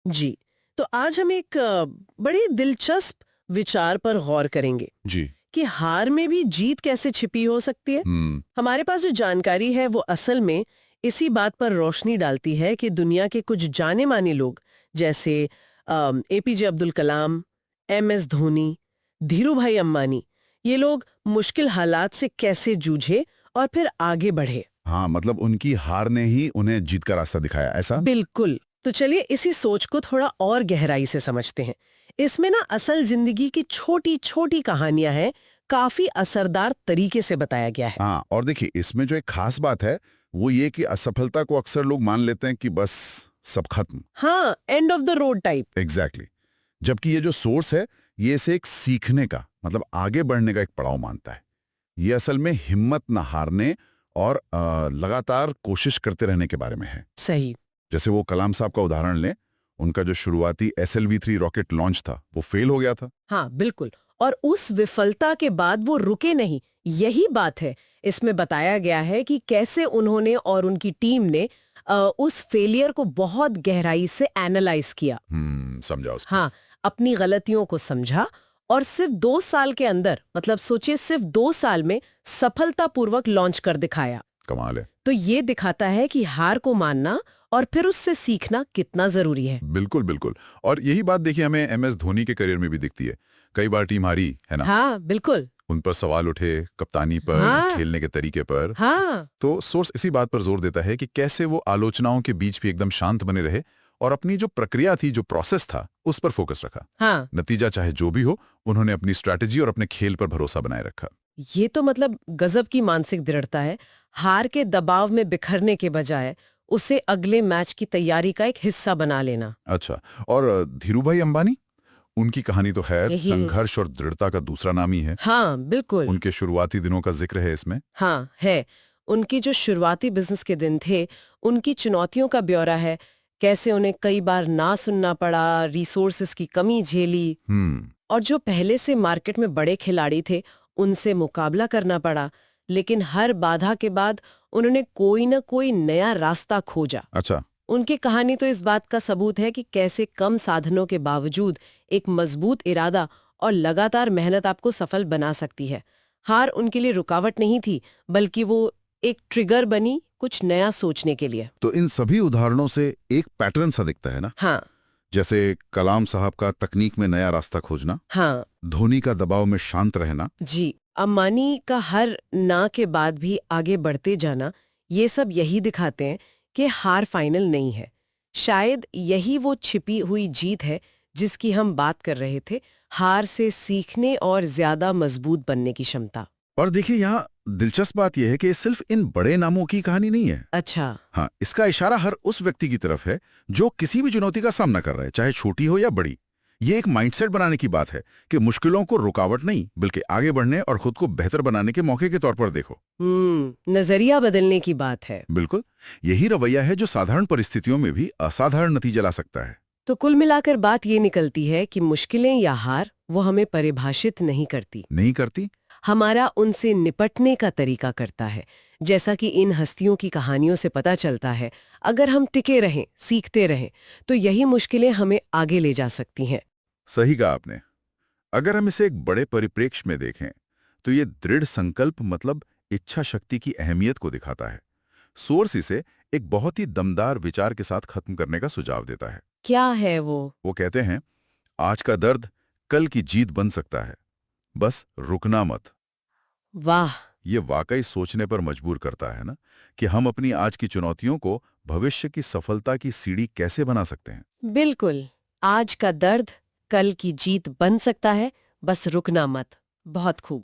जी। तो आज हम एक बड़े दिलचस्प विचार पर गौर करेंगे जी। कि हार में भी जीत कैसे छिपी हो सकती है। हमारे पास जो जानकारी है वो असल में इसी बात पर रोशनी डालती है कि दुनिया के कुछ जाने माने लोग जैसे एपीजे अब्दुल कलाम, एमएस धोनी, धीरू भाई अंबानी, ये लोग मुश्किल हालात से कैसे जूझे और फिर आगे बढ़े। हाँ, मतलब उनकी हार ने ही उन्हें जीत का रास्ता दिखाया, ऐसा? बिल्कुल। तो चलिए इसी सोच को थोड़ा और गहराई से समझते हैं। इसमें ना असल जिंदगी की छोटी छोटी कहानियां हैं, काफी असरदार तरीके से बताया गया है। हाँ, और देखिए इसमें जो एक खास बात है, वो ये कि असफलता को अक्सर लोग मान लेते हैं कि बस सब खत्म। हाँ, end of the road type. Exactly. जबकि ये जो सोर्स है, ये इसे एक सीखने का, मतलब आगे बढ़ने का एक पड़ाव मानता है। ये असल में हिम्मत न हारने और लगातार कोशिश करते रहने के बारे में है। सही। जैसे वो कलाम साहब का उदाहरण लें, उनका जो शुरुआती SLV-3 रॉकेट लॉन्च था, वो फेल हो गया था। हाँ, बिल्कुल। और उस विफलता के बाद वो रुके नहीं, यही बात है। इसमें बताया गया है कि कैसे उन्होंने और उनकी टीम ने उस फेलियर को बहुत गहराई से एनालाइज किया। समझा उसको। हाँ, अपनी गलतियों को समझा और सिर्फ 2 साल के अंदर, मतलब सोचिए सिर्फ 2 साल में सफलतापूर्वक लॉन्च कर दिखाया। कमाल है। तो ये दिखाता है कि हार को मानना और फिर उससे सीखना कितना जरूरी है। बिल्कुल, बिल्कुल। और यही बात देखिए हमें MS धोनी के करियर में भी दिखती है। कई बार टीम हारी, है ना? हाँ, बिल्कुल। उन पर सवाल उठे, कप्तानी पर, हाँ, खेलने के तरीके पर। हाँ, तो सोर्स इसी बात पर जोर देता है कि कैसे वो आलोचनाओं के बीच भी एकदम शांत बने रहे और अपनी जो प्रक्रिया थी, जो प्रोसेस था, उस पर फोकस रखा। हाँ। नतीजा चाहे जो भी हो, उन्होंने अपनी स्ट्रैटेजी और अपने खेल पर भरोसा बनाए रखा। ये तो मतलब गजब की मानसिक दृढ़ता है। हार के दबाव में बिखरने के बजाय उसे अगले मैच की तैयारी का एक हिस्सा बना लेना। अच्छा, और धीरूभाई अंबानी? उनकी कहानी तो खैर यही। संघर्ष और दृढ़ता का दूसरा नाम ही है। हाँ, बिल्कुल। उनके शुरुआती दिनों का जिक्र है इसमें। हाँ, है। उनकी जो शुरुआती बिजनेस के दिन थे, उनकी चुनौतियों का ब्यौरा है। कैसे उन्हें कई बार ना सुनना पड़ा, रिसोर्सेज की कमी झेली और जो पहले से मार्केट में बड़े खिलाड़ी थे, उनसे मुकाबला करना पड़ा। लेकिन हर बाधा के बाद उन्होंने कोई न कोई नया रास्ता खोजा। अच्छा। उनकी कहानी तो इस बात का सबूत है कि कैसे कम साधनों के बावजूद एक मजबूत इरादा और लगातार मेहनत आपको सफल बना सकती है। हार उनके लिए रुकावट नहीं थी, बल्कि वो एक ट्रिगर बनी कुछ नया सोचने के लिए। तो इन सभी उदाहरणों से एक पैटर्न सा दिखता है ना? हाँ, जैसे कलाम साहब का तकनीक में नया रास्ता खोजना, हाँ, धोनी का दबाव में शांत रहना। जी। अंबानी का हर ना के बाद भी आगे बढ़ते जाना, ये सब यही दिखाते हैं कि हार फाइनल नहीं है। शायद यही वो छिपी हुई जीत है जिसकी हम बात कर रहे थे, हार से सीखने और ज्यादा मजबूत बनने की क्षमता। और देखिए यहाँ दिलचस्प बात यह है कि ये सिर्फ इन बड़े नामों की कहानी नहीं है। अच्छा। हाँ, इसका इशारा हर उस व्यक्ति की तरफ है जो किसी भी चुनौती का सामना कर रहा है, चाहे छोटी हो या बड़ी। ये एक माइंडसेट बनाने की बात है कि मुश्किलों को रुकावट नहीं, बल्कि आगे बढ़ने और खुद को बेहतर बनाने के मौके के तौर पर देखो। नजरिया बदलने की बात है। बिल्कुल, यही रवैया है जो साधारण परिस्थितियों में भी असाधारण नतीजे ला सकता है। तो कुल मिलाकर बात ये निकलती है कि मुश्किलें या हार वो हमें परिभाषित नहीं करती, नहीं करती? हमारा उनसे निपटने का तरीका करता है। जैसा कि इन हस्तियों की कहानियों से पता चलता है, अगर हम टिके रहें, सीखते रहें, तो यही मुश्किलें हमें आगे ले जा सकती हैं। सही कहा आपने। अगर हम इसे एक बड़े परिप्रेक्ष्य में देखें, तो ये दृढ़ संकल्प मतलब इच्छा शक्ति की अहमियत को दिखाता है। सोर्स इसे एक बहुत ही दमदार विचार के साथ खत्म करने का सुझाव देता है। क्या है वो? वो कहते हैं, आज का दर्द कल की जीत बन सकता है, बस रुकना मत। वाह! ये वाकई सोचने पर मजबूर करता है ना, कि हम अपनी आज की चुनौतियों को भविष्य की सफलता की सीढ़ी कैसे बना सकते हैं। बिल्कुल। आज का दर्द कल की जीत बन सकता है, बस रुकना मत। बहुत खूब।